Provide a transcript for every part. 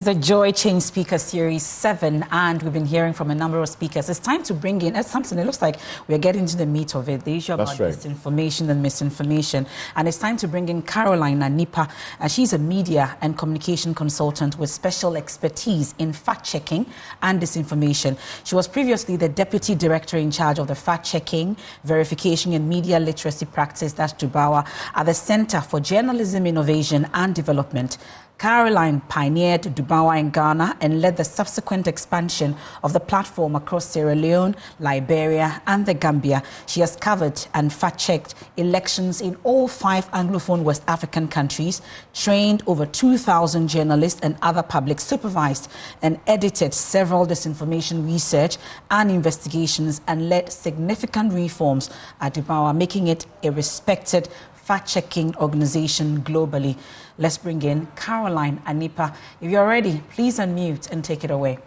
The Joy Change Speaker Series 7, and we've been hearing from a number of speakers. It's time to bring in something. It looks like we're getting to the meat of it, the issue about disinformation and misinformation. And it's time to bring in Caroline Anipah. She's a media and communication consultant with special expertise in fact-checking and disinformation. She was previously the Deputy Director in charge of the fact-checking, verification and media literacy practice, that's DUBAWA, at the Center for Journalism Innovation and Development. Caroline pioneered DUBAWA in Ghana and led the subsequent expansion of the platform across Sierra Leone, Liberia, and the Gambia. She has covered and fact-checked elections in all 5 Anglophone West African countries, trained over 2,000 journalists and other public, supervised and edited several disinformation research and investigations, and led significant reforms at DUBAWA, making it a respected fact-checking organization globally. Let's bring in Caroline Anipah. If you're ready, please unmute and take it away.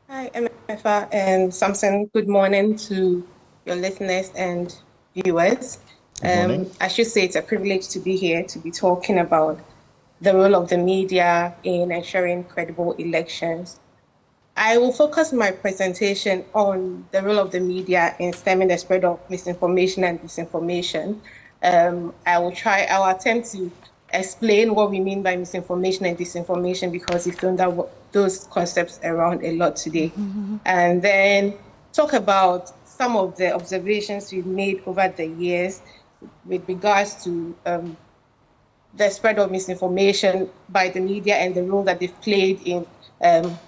Hi, Anipah and Samson. Good morning to your listeners and viewers. I should say it's a privilege to be here to be talking about the role of the media in ensuring credible elections. I will focus my presentation on the role of the media in stemming the spread of misinformation and disinformation. I will attempt to explain what we mean by misinformation and disinformation, because we've thrown those concepts around a lot today. And then talk about some of the observations we've made over the years with regards to the spread of misinformation by the media and the role that they've played in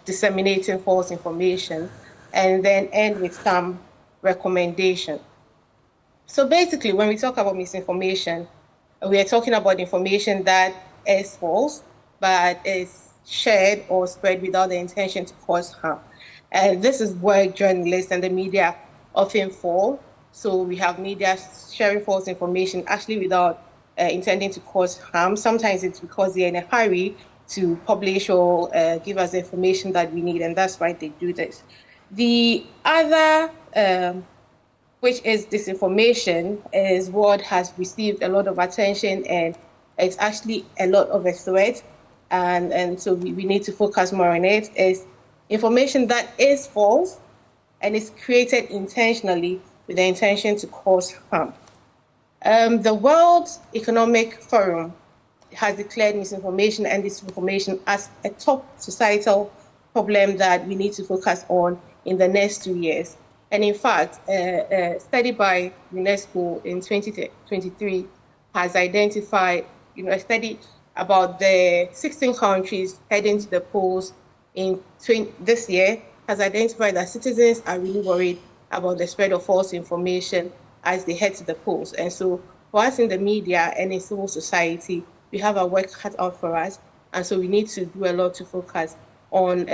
disseminating false information, and then end with some recommendation. So basically, when we talk about misinformation, we are talking about information that is false, but is shared or spread without the intention to cause harm. And this is where journalists and the media often fall. So we have media sharing false information actually without intending to cause harm. Sometimes it's because they're in a hurry to publish or give us the information that we need, and that's why they do this. The other, which is disinformation, is what has received a lot of attention, and it's actually a lot of a threat, and so we need to focus more on it. Is information that is false and is created intentionally with the intention to cause harm. The World Economic Forum has declared misinformation and disinformation as a top societal problem that we need to focus on in the next 2 years. And in fact, a study by UNESCO in 2023 has identified, a study about the 16 countries heading to the polls in this year has identified that citizens are really worried about the spread of false information as they head to the polls. And so for us in the media and in civil society, we have our work cut out for us, and so we need to do a lot to focus on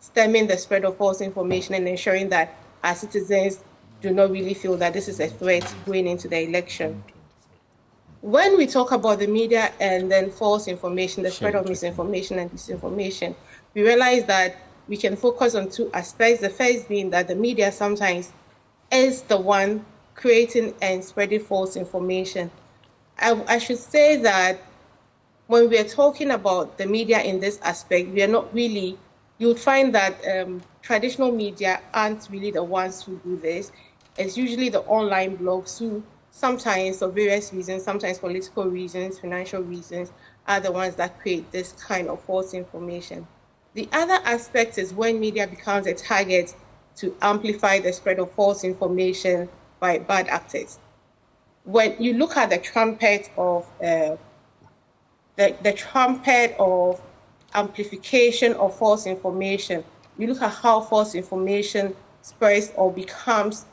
stemming the spread of false information and ensuring that our citizens do not really feel that this is a threat going into the election. When we talk about the media and then false information, the spread of misinformation and disinformation, we realize that we can focus on 2 aspects. The first being that the media sometimes is the one creating and spreading false information. I should say that when we are talking about the media in this aspect, we are not really, you would find that traditional media aren't really the ones who do this. It's usually the online blogs who sometimes, for various reasons, sometimes political reasons, financial reasons, are the ones that create this kind of false information. The other aspect is when media becomes a target to amplify the spread of false information by bad actors. When you look at the trumpet of the trumpet of amplification of false information, you look at how false information spreads or comes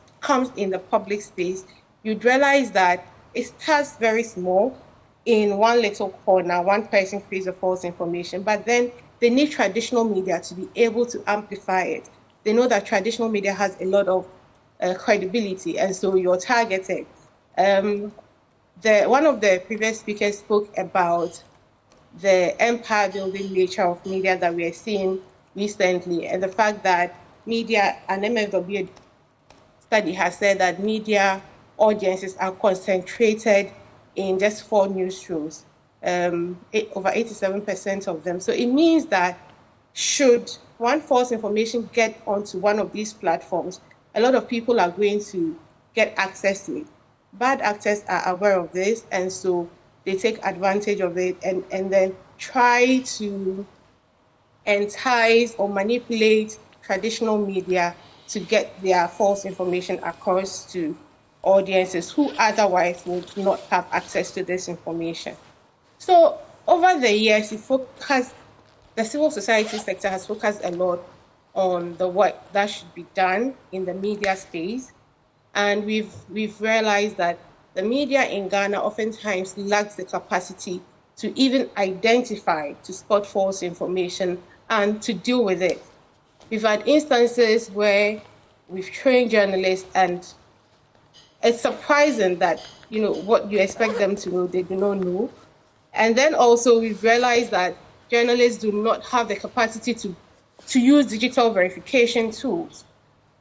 in the public space, you'd realize that it starts very small in one little corner, one person creates a false information, but then they need traditional media to be able to amplify it. They know that traditional media has a lot of credibility, and so you're targeted. One of the previous speakers spoke about the empire-building nature of media that we are seeing recently, and the fact that media, an MFW study has said that media audiences are concentrated in just 4 newsrooms. over 87% of them. So it means that should one false information get onto one of these platforms, a lot of people are going to get access to it. Bad actors are aware of this, and so they take advantage of it and then try to entice or manipulate traditional media to get their false information across to audiences who otherwise would not have access to this information. So over the years, the civil society sector has focused a lot on the work that should be done in the media space. And we've realized that the media in Ghana oftentimes lacks the capacity to even identify, to spot false information and to deal with it. We've had instances where we've trained journalists, and it's surprising that, what you expect them to know, they do not know. And then also we've realized that journalists do not have the capacity to use digital verification tools.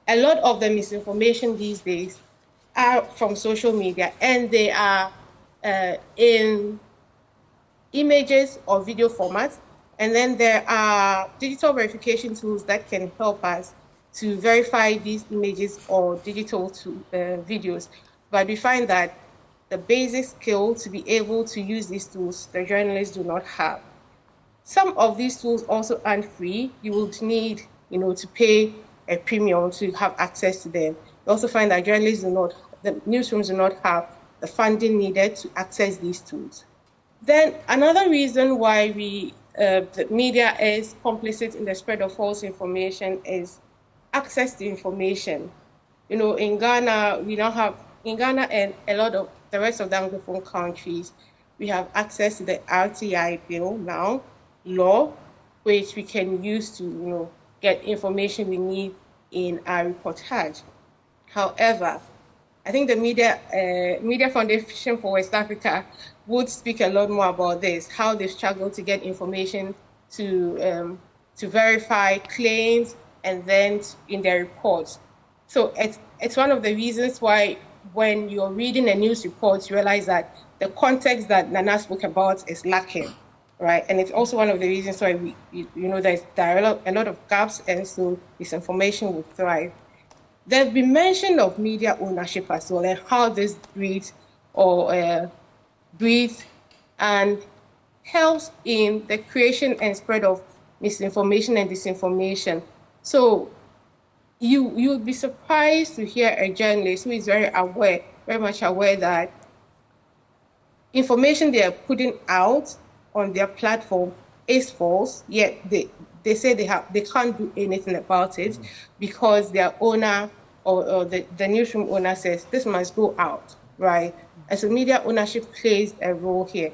A lot of the misinformation these days are from social media, and they are in images or video formats. And then there are digital verification tools that can help us to verify these images or digital videos. But we find that the basic skill to be able to use these tools, the journalists do not have. Some of these tools also aren't free. You would need, to pay a premium to have access to them. We also find that the newsrooms do not have the funding needed to access these tools. Then another reason why the media is complicit in the spread of false information is access to information. In Ghana, and a lot of the rest of the Anglophone countries, we have access to the RTI bill now, law, which we can use to, get information we need in our reportage. However, I think the Media Foundation for West Africa would speak a lot more about this, how they struggle to get information to verify claims and then in their reports. So it's one of the reasons why when you're reading a news report, you realize that the context that Nana spoke about is lacking, right? And it's also one of the reasons why there are a lot of gaps, and so misinformation will thrive. There's been mention of media ownership as well, and how this breeds and helps in the creation and spread of misinformation and disinformation. So you would be surprised to hear a journalist who is very much aware that information they are putting out on their platform is false, yet they say they can't do anything about it because their owner or the newsroom owner says this must go out, right? And so media ownership plays a role here.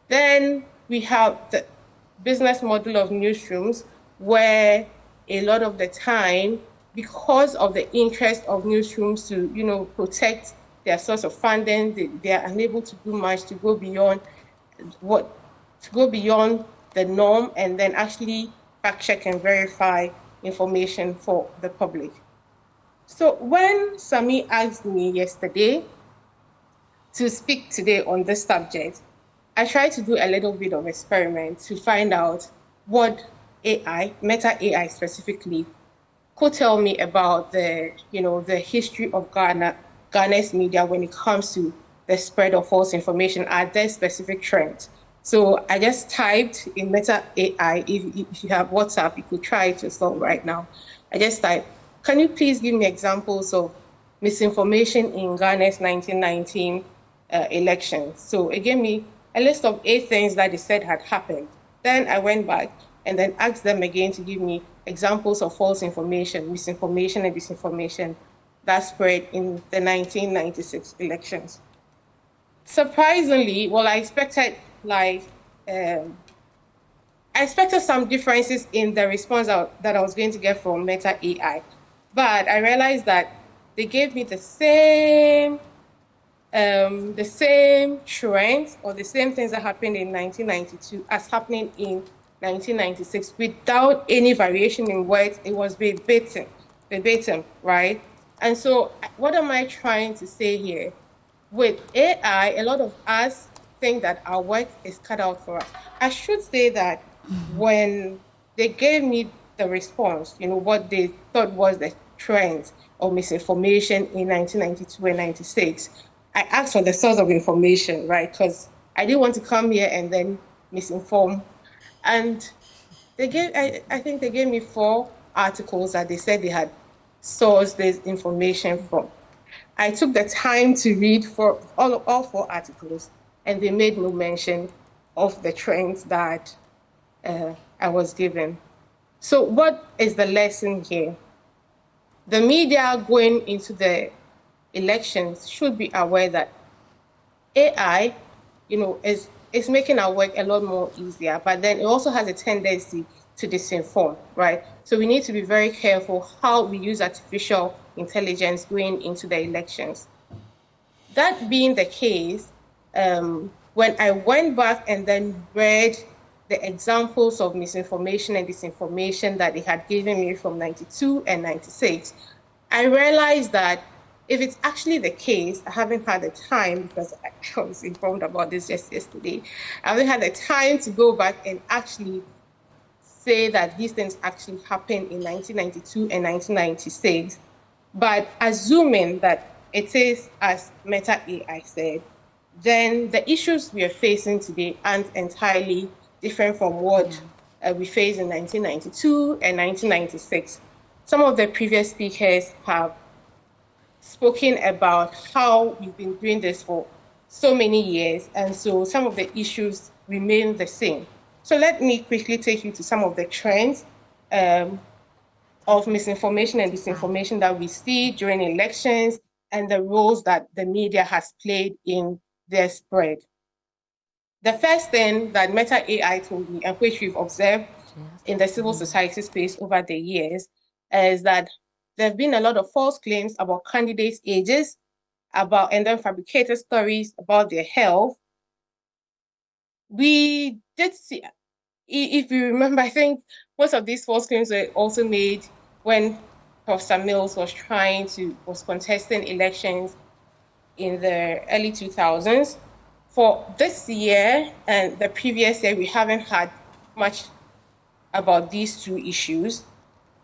Then we have the business model of newsrooms, where a lot of the time, because of the interest of newsrooms to protect their source of funding, they are unable to do much to go beyond the norm and then actually fact check and verify information for the public. So when Sami asked me yesterday to speak today on this subject, I tried to do a little bit of experiment to find out what Meta AI specifically, could tell me about the history of Ghana's media when it comes to the spread of false information. Are there specific trends? So I just typed in Meta AI. If you have WhatsApp, you could try it yourself right now. I just typed, can you please give me examples of misinformation in Ghana's 1919 elections? So it gave me a list of 8 things that they said had happened. Then I went back and then asked them again to give me examples of false information, misinformation and disinformation that spread in the 1996 elections. Surprisingly, I expected some differences in the response that I was going to get from Meta AI, but I realized that they gave me the same trends or the same things that happened in 1992 as happening in 1996 without any variation in words. It was verbatim, right? And so what am I trying to say here? With AI, a lot of us think that our work is cut out for us. I should say that when they gave me the response, what they thought was the trends of misinformation in 1992 and 96, I asked for the source of information, right? Because I didn't want to come here and then misinform. And I think they gave me 4 articles that they said they had sourced this information from. I took the time to read for all 4 articles, and they made no mention of the trends that I was given. So what is the lesson here? The media going into the elections should be aware that AI, is making our work a lot more easier, but then it also has a tendency to disinform, right? So we need to be very careful how we use artificial intelligence going into the elections. That being the case, when I went back and then read the examples of misinformation and disinformation that they had given me from 92 and 96, I realized that if it's actually the case, I haven't had the time, because I was informed about this just yesterday, I haven't had the time to go back and actually say that these things actually happened in 1992 and 1996. But assuming that it is as Meta AI said, then the issues we are facing today aren't entirely different from what we faced in 1992 and 1996. Some of the previous speakers have spoken about how we've been doing this for so many years, and so some of the issues remain the same. So let me quickly take you to some of the trends of misinformation and disinformation that we see during elections and the roles that the media has played in their spread. The first thing that Meta AI told me, and which we've observed in the civil society space over the years, is that there have been a lot of false claims about candidates' ages, and then fabricated stories about their health. We did see, if you remember, I think most of these false claims were also made when Professor Mills was contesting elections in the early 2000s. For this year and the previous year, we haven't had much about these 2 issues.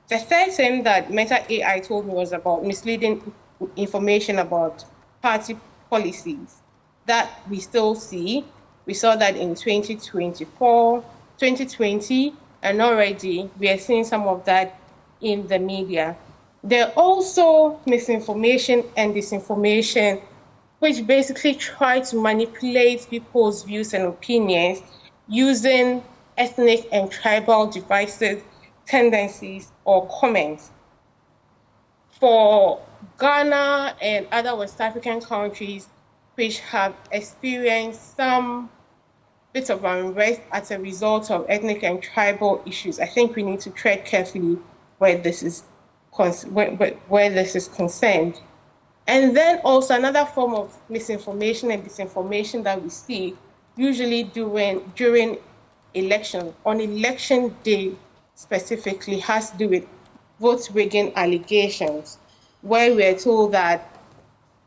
The third thing that Meta AI told me was about misleading information about party policies that we still see. We saw that in 2024, 2020, and already we are seeing some of that in the media. There are also misinformation and disinformation, which basically try to manipulate people's views and opinions using ethnic and tribal divisive tendencies or comments. For Ghana and other West African countries which have experienced some bit of unrest as a result of ethnic and tribal issues, I think we need to tread carefully where this is concerned. And then also another form of misinformation and disinformation that we see usually during election, on election day specifically, has to do with vote rigging allegations, where we're told that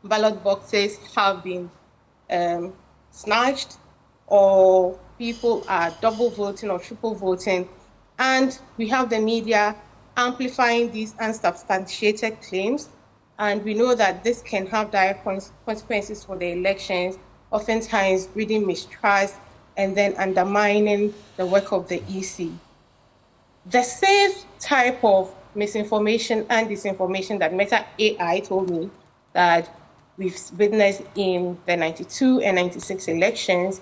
ballot boxes have been snatched, or people are double voting or triple voting. And we have the media amplifying these unsubstantiated claims. And we know that this can have direct consequences for the elections, oftentimes breeding mistrust and then undermining the work of the EC. The safe type of misinformation and disinformation that Meta AI told me that we've witnessed in the 92 and 96 elections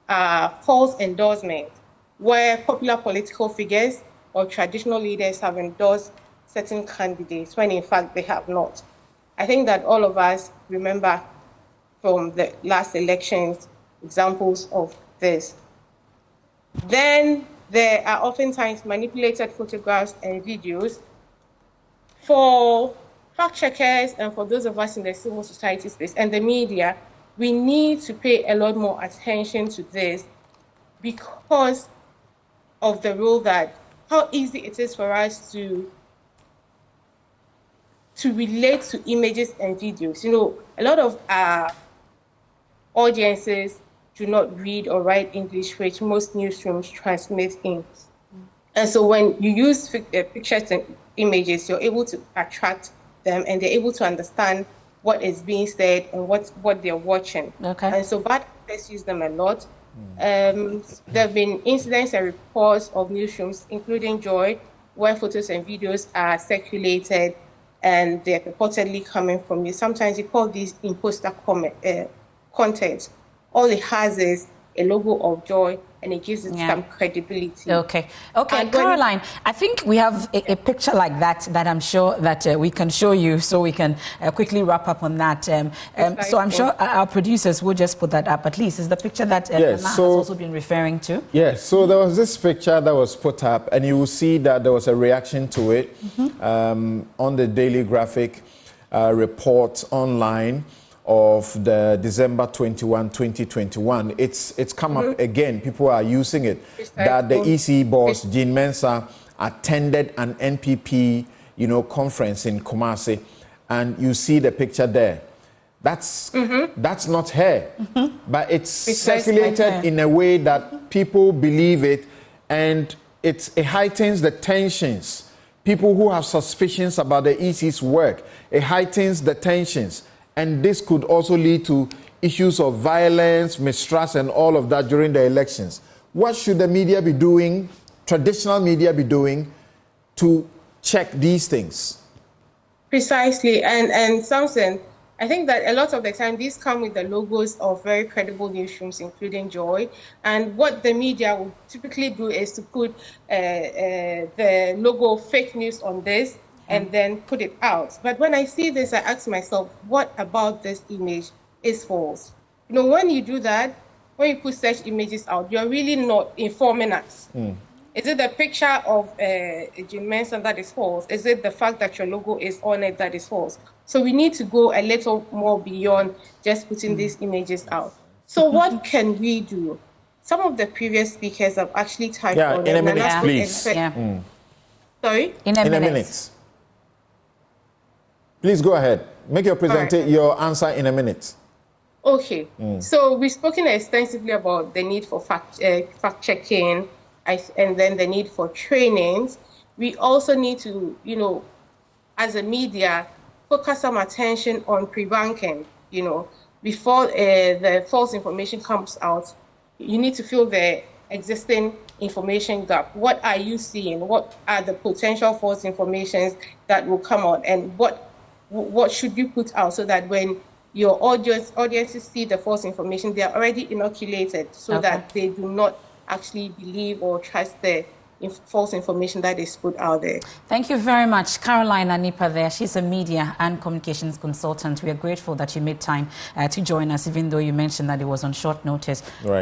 are false endorsements, where popular political figures or traditional leaders have endorsed certain candidates when in fact they have not. I think that all of us remember from the last elections examples of this. Then there are oftentimes manipulated photographs and videos. For fact checkers and for those of us in the civil society space and the media, we need to pay a lot more attention to this, because of the role that, how easy it is for us to relate to images and videos. A lot of our audiences do not read or write English, which most newsrooms transmit in. And so when you use pictures and images, you're able to attract them, and they're able to understand what is being said and what they're watching. Okay. And so bad actors use them a lot. There have been incidents and reports of newsrooms, including Joy, where photos and videos are circulated and they're purportedly coming from you. Sometimes you call these imposter content. All it has is a logo of Joy, and it gives it some credibility. Okay. And Caroline, I think we have a picture like that I'm sure that we can show you, so we can quickly wrap up on that. So I'm sure our producers will just put that up. At least is the picture that Anna has also been referring to. Yes. So there was this picture that was put up, and you will see that there was a reaction to it on the Daily Graphic report online of the December 21, 2021. It's come up again. People are using it. That the EC boss, Jean Mensah, attended an NPP, conference in Kumasi, and you see the picture there. That's not her, but it's circulated in a way that people believe it, and it heightens the tensions. People who have suspicions about the EC's work, it heightens the tensions. And this could also lead to issues of violence, mistrust, and all of that during the elections. What should the media be doing, traditional media be doing, to check these things? Precisely. And Samson, I think that a lot of the time these come with the logos of very credible newsrooms, including Joy. And what the media will typically do is to put the logo fake news on this, and then put it out. But when I see this, I ask myself, what about this image is false? When you do that, when you put such images out, you're really not informing us. Is it the picture of Jean Mensah that is false? Is it the fact that your logo is on it that is false? So we need to go a little more beyond just putting these images out. So what can we do? Some of the previous speakers have actually typed on in a minute, please. Sorry? In a minute. Please go ahead. Make your answer in a minute. Okay. So we've spoken extensively about the need for fact-checking and then the need for trainings. We also need to, as a media, focus some attention on pre-banking. Before the false information comes out, you need to fill the existing information gap. What are you seeing? What are the potential false informations that will come out? And what should you put out so that when your audiences see the false information, they are already inoculated so that they do not actually believe or trust the false information that is put out there. Thank you very much. Caroline Anipah there. She's a media and communications consultant. We are grateful that you made time to join us, even though you mentioned that it was on short notice. Right.